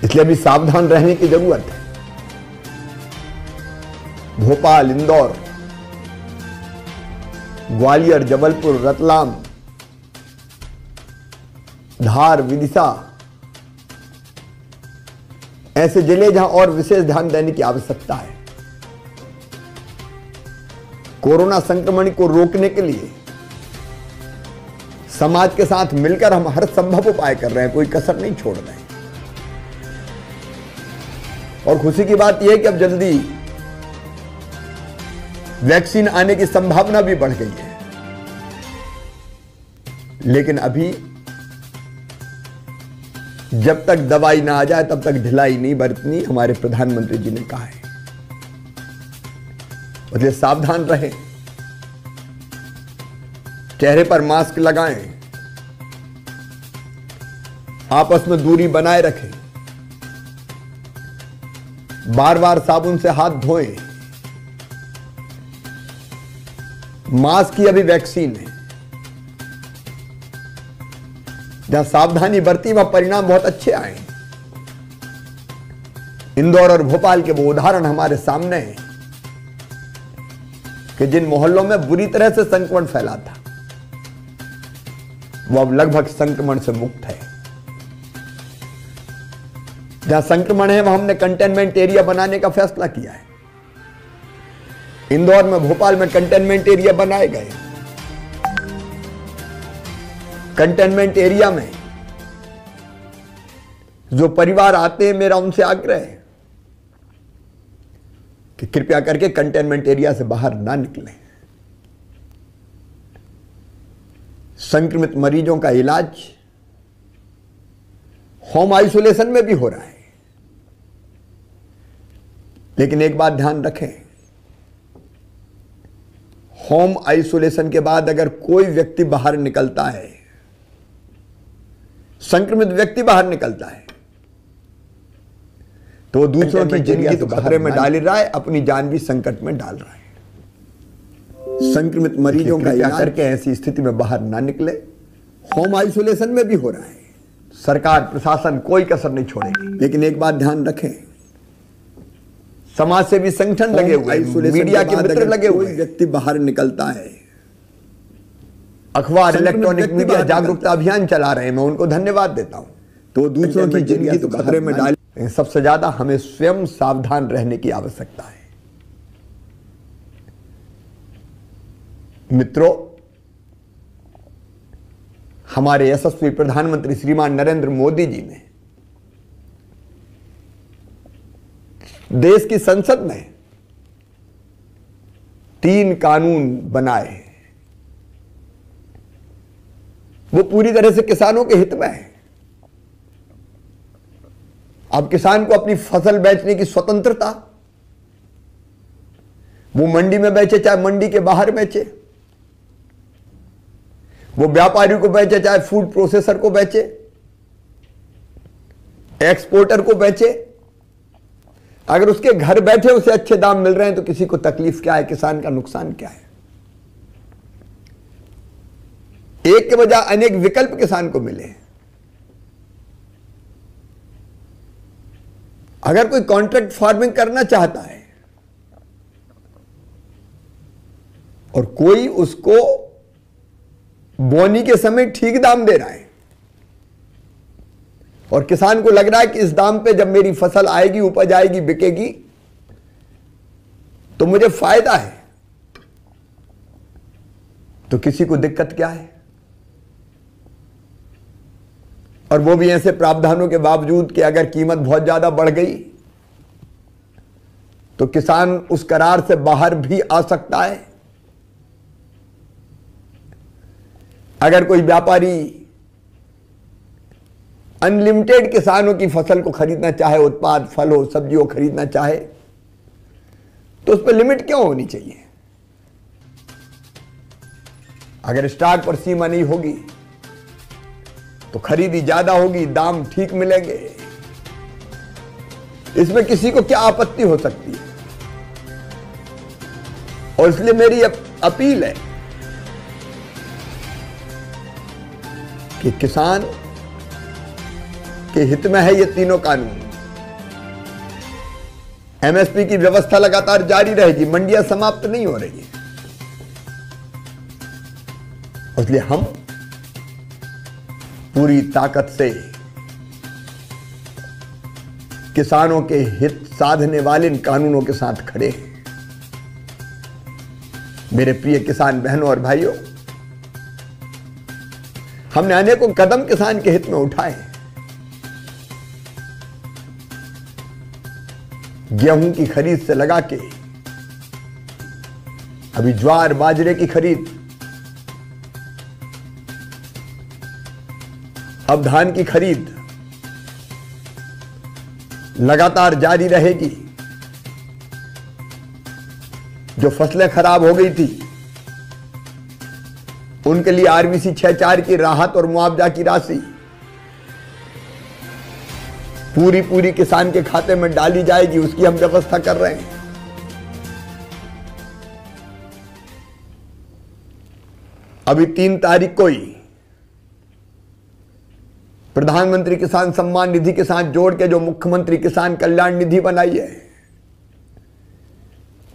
इसलिए अभी सावधान रहने की जरूरत है। भोपाल, इंदौर, ग्वालियर, जबलपुर, रतलाम, धार, विदिशा ऐसे जिले जहां और विशेष ध्यान देने की आवश्यकता है। कोरोना संक्रमण को रोकने के लिए समाज के साथ मिलकर हम हर संभव उपाय कर रहे हैं, कोई कसर नहीं छोड़ रहे हैं। और खुशी की बात यह है कि अब जल्दी वैक्सीन आने की संभावना भी बढ़ गई है। लेकिन अभी जब तक दवाई ना आ जाए तब तक ढिलाई नहीं बरतनी, हमारे प्रधानमंत्री जी ने कहा है। इसलिए सावधान रहें, चेहरे पर मास्क लगाएं, आपस में दूरी बनाए रखें, बार बार साबुन से हाथ धोएं। मास्क ही अभी वैक्सीन है। जहां सावधानी बरती वहां परिणाम बहुत अच्छे आए। इंदौर और भोपाल के वो उदाहरण हमारे सामने हैं कि जिन मोहल्लों में बुरी तरह से संक्रमण फैला था वो अब लगभग संक्रमण से मुक्त है। जहां संक्रमण है वहां हमने कंटेनमेंट एरिया बनाने का फैसला किया है। इंदौर में, भोपाल में कंटेनमेंट एरिया बनाए गए। कंटेनमेंट एरिया में जो परिवार आते हैं, मेरा उनसे आग्रह है कि कृपया करके कंटेनमेंट एरिया से बाहर ना निकलें। संक्रमित मरीजों का इलाज होम आइसोलेशन में भी हो रहा है। लेकिन एक बात ध्यान रखें, होम आइसोलेशन के बाद अगर कोई व्यक्ति बाहर निकलता है, संक्रमित व्यक्ति बाहर निकलता है, तो दूसरों की जिंदगी तो खतरे में डाल रहा है, अपनी जान भी संकट में डाल रहा है। संक्रमित मरीजों का इलाज करके ऐसी स्थिति में बाहर ना निकले। होम आइसोलेशन में भी हो रहा है। सरकार, प्रशासन कोई कसर नहीं छोड़ेगी। लेकिन एक बात ध्यान रखें, समाज सेवी संगठन लगे हुए, मीडिया के मित्र लगे हुए, व्यक्ति बाहर निकलता है, अखबार, इलेक्ट्रॉनिक मीडिया जागरूकता अभियान चला रहे हैं, मैं उनको धन्यवाद देता हूं। तो दूसरों की जिंदगी तो खतरे में डाल। सबसे ज्यादा हमें स्वयं सावधान रहने की आवश्यकता है। मित्रों, हमारे यशस्वी प्रधानमंत्री श्रीमान नरेंद्र मोदी जी ने देश की संसद में 3 कानून बनाए। वो पूरी तरह से किसानों के हित में है। अब किसान को अपनी फसल बेचने की स्वतंत्रता, वो मंडी में बेचे चाहे मंडी के बाहर बेचे, वो व्यापारी को बेचे चाहे फूड प्रोसेसर को बेचे, एक्सपोर्टर को बेचे, अगर उसके घर बैठे उसे अच्छे दाम मिल रहे हैं तो किसी को तकलीफ क्या है, किसान का नुकसान क्या है। एक के बजाय अनेक विकल्प किसान को मिले। अगर कोई कॉन्ट्रैक्ट फार्मिंग करना चाहता है और कोई उसको बोनी के समय ठीक दाम दे रहा है और किसान को लग रहा है कि इस दाम पे जब मेरी फसल आएगी, उपज आएगी, बिकेगी तो मुझे फायदा है, तो किसी को दिक्कत क्या है। और वो भी ऐसे प्रावधानों के बावजूद कि अगर कीमत बहुत ज्यादा बढ़ गई तो किसान उस करार से बाहर भी आ सकता है। अगर कोई व्यापारी अनलिमिटेड किसानों की फसल को खरीदना चाहे, उत्पाद, फल हो, सब्जी हो खरीदना चाहे, तो उस पर लिमिट क्यों होनी चाहिए। अगर स्टॉक पर सीमा नहीं होगी तो खरीदी ज्यादा होगी, दाम ठीक मिलेंगे, इसमें किसी को क्या आपत्ति हो सकती है। और इसलिए मेरी अपील है कि किसान के हित में है ये तीनों कानून। एमएसपी की व्यवस्था लगातार जारी रहेगी, मंडियां समाप्त नहीं हो रही है। इसलिए हम पूरी ताकत से किसानों के हित साधने वाले इन कानूनों के साथ खड़े हैं। मेरे प्रिय किसान बहनों और भाइयों, हमने अनेकों कदम किसान के हित में उठाए हैं। गेहूं की खरीद से लगा के अभी ज्वार बाजरे की खरीद, अब धान की खरीद लगातार जारी रहेगी। जो फसलें खराब हो गई थी उनके लिए आरबीसी 6.4 की राहत और मुआवजा की राशि पूरी किसान के खाते में डाली जाएगी, उसकी हम व्यवस्था कर रहे हैं। अभी 3 तारीख को ही प्रधानमंत्री किसान सम्मान निधि के साथ जोड़ के जो मुख्यमंत्री किसान कल्याण निधि बनाई है,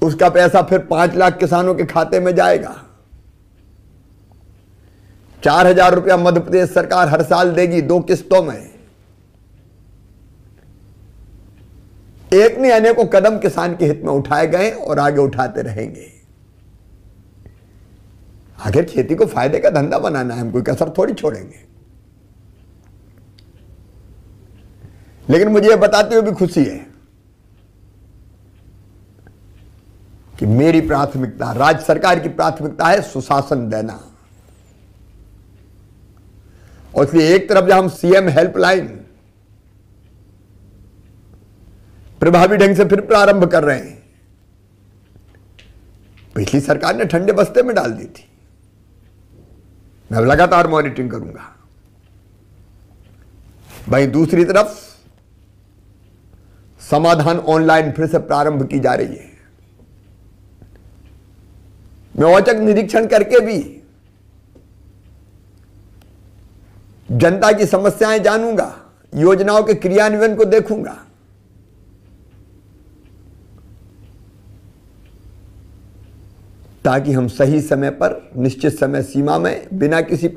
उसका पैसा फिर 5 लाख किसानों के खाते में जाएगा। 4,000 रुपया मध्य प्रदेश सरकार हर साल देगी 2 किस्तों में। एक नहीं अनेकों कदम किसान के हित में उठाए गए और आगे उठाते रहेंगे। आखिर खेती को फायदे का धंधा बनाना है, हम कोई कसर थोड़ी छोड़ेंगे। लेकिन मुझे यह बताते हुए भी खुशी है कि मेरी प्राथमिकता, राज्य सरकार की प्राथमिकता है सुशासन देना। और इसलिए एक तरफ जब हम सीएम हेल्पलाइन प्रभावी ढंग से फिर प्रारंभ कर रहे हैं, पिछली सरकार ने ठंडे बस्ते में डाल दी थी, मैं लगातार मॉनिटरिंग करूंगा। वहीं दूसरी तरफ समाधान ऑनलाइन फिर से प्रारंभ की जा रही है। मैं औचक निरीक्षण करके भी जनता की समस्याएं जानूंगा, योजनाओं के क्रियान्वयन को देखूंगा। ताकि हम सही समय पर निश्चित समय सीमा में बिना किसी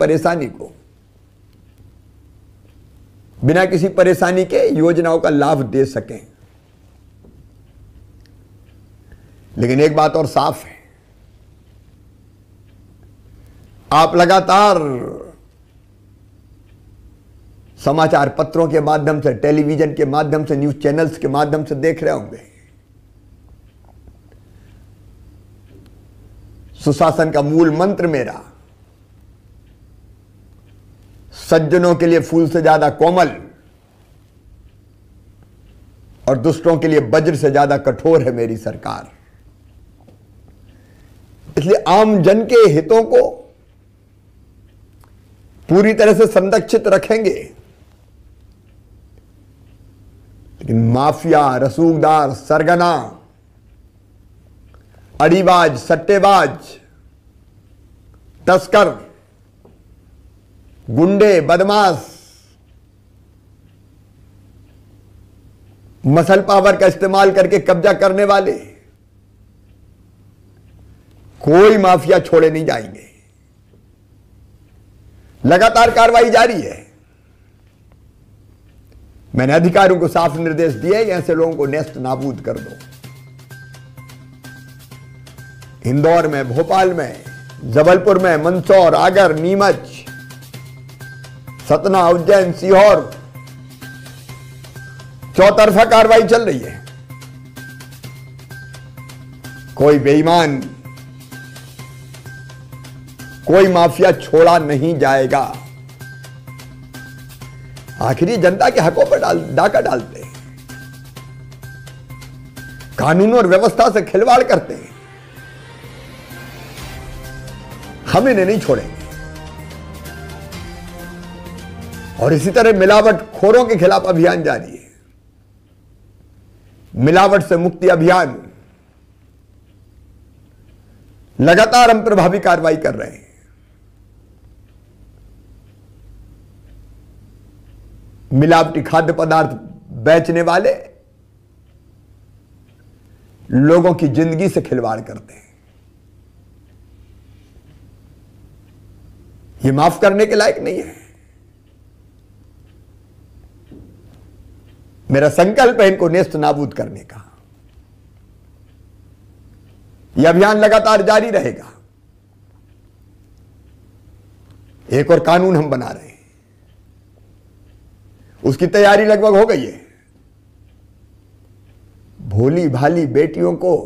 परेशानी के योजनाओं का लाभ दे सकें। लेकिन एक बात और साफ है, आप लगातार समाचार पत्रों के माध्यम से, टेलीविजन के माध्यम से, न्यूज चैनल्स के माध्यम से देख रहे होंगे, सुशासन का मूल मंत्र मेरा सज्जनों के लिए फूल से ज्यादा कोमल और दुष्टों के लिए वज्र से ज्यादा कठोर है मेरी सरकार। इसलिए आम जन के हितों को पूरी तरह से संरक्षित रखेंगे। लेकिन माफिया, रसूखदार, सरगना, अड़ीबाज, सट्टेबाज, तस्कर, गुंडे, बदमाश, मसल पावर का इस्तेमाल करके कब्जा करने वाले, कोई माफिया छोड़े नहीं जाएंगे। लगातार कार्रवाई जारी है। मैंने अधिकारियों को साफ निर्देश दिए कि ऐसे लोगों को नेस्त नाबूद कर दो। इंदौर में, भोपाल में, जबलपुर में, मंदसौर, आगर, नीमच, सतना, उज्जैन, सीहोर, चौतरफा कार्रवाई चल रही है। कोई बेईमान, कोई माफिया छोड़ा नहीं जाएगा। आखिर ये जनता के हकों पर डाका डालते हैं, कानून और व्यवस्था से खिलवाड़ करते हैं। हम इन्हें नहीं छोड़ेंगे। और इसी तरह मिलावट खोरों के खिलाफ अभियान जारी है। मिलावट से मुक्ति अभियान लगातार हम प्रभावी कार्रवाई कर रहे हैं। मिलावटी खाद्य पदार्थ बेचने वाले लोगों की जिंदगी से खिलवाड़ करते हैं। ये माफ करने के लायक नहीं है। मेरा संकल्प है इनको नेस्त नाबूद करने का। यह अभियान लगातार जारी रहेगा। एक और कानून हम बना रहे हैं, उसकी तैयारी लगभग हो गई है। भोली भाली बेटियों को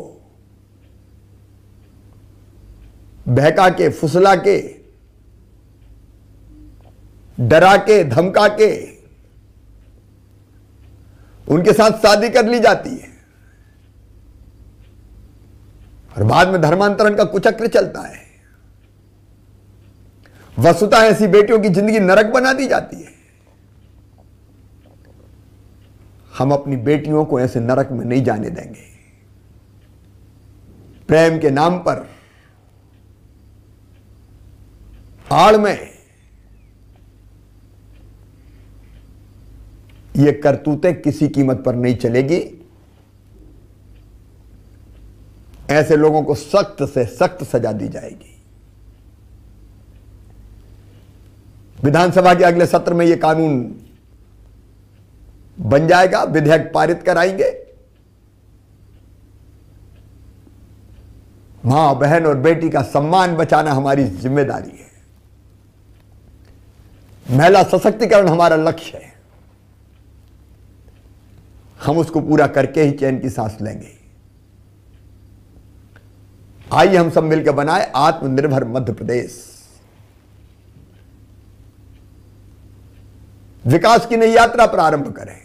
बहका के, फुसला के, डरा के, धमका के उनके साथ शादी कर ली जाती है और बाद में धर्मांतरण का कुचक्र चलता है। वस्तुतः ऐसी बेटियों की जिंदगी नरक बना दी जाती है। हम अपनी बेटियों को ऐसे नरक में नहीं जाने देंगे। प्रेम के नाम पर आड़ में ये करतूतें किसी कीमत पर नहीं चलेगी। ऐसे लोगों को सख्त से सख्त सजा दी जाएगी। विधानसभा के अगले सत्र में यह कानून बन जाएगा, विधेयक पारित कराएंगे। मां, बहन और बेटी का सम्मान बचाना हमारी जिम्मेदारी है। महिला सशक्तिकरण हमारा लक्ष्य है। हम उसको पूरा करके ही चैन की सांस लेंगे। आइए हम सब मिलकर बनाए आत्मनिर्भर मध्य प्रदेश। विकास की नई यात्रा प्रारंभ करें।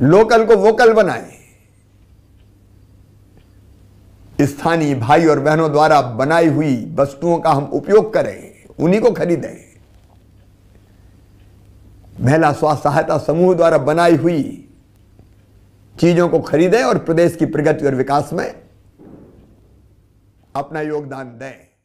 लोकल को वोकल बनाएं। स्थानीय भाई और बहनों द्वारा बनाई हुई वस्तुओं का हम उपयोग करें, उन्हीं को खरीदें। महिला स्वयं सहायता समूह द्वारा बनाई हुई चीजों को खरीदें और प्रदेश की प्रगति और विकास में अपना योगदान दें।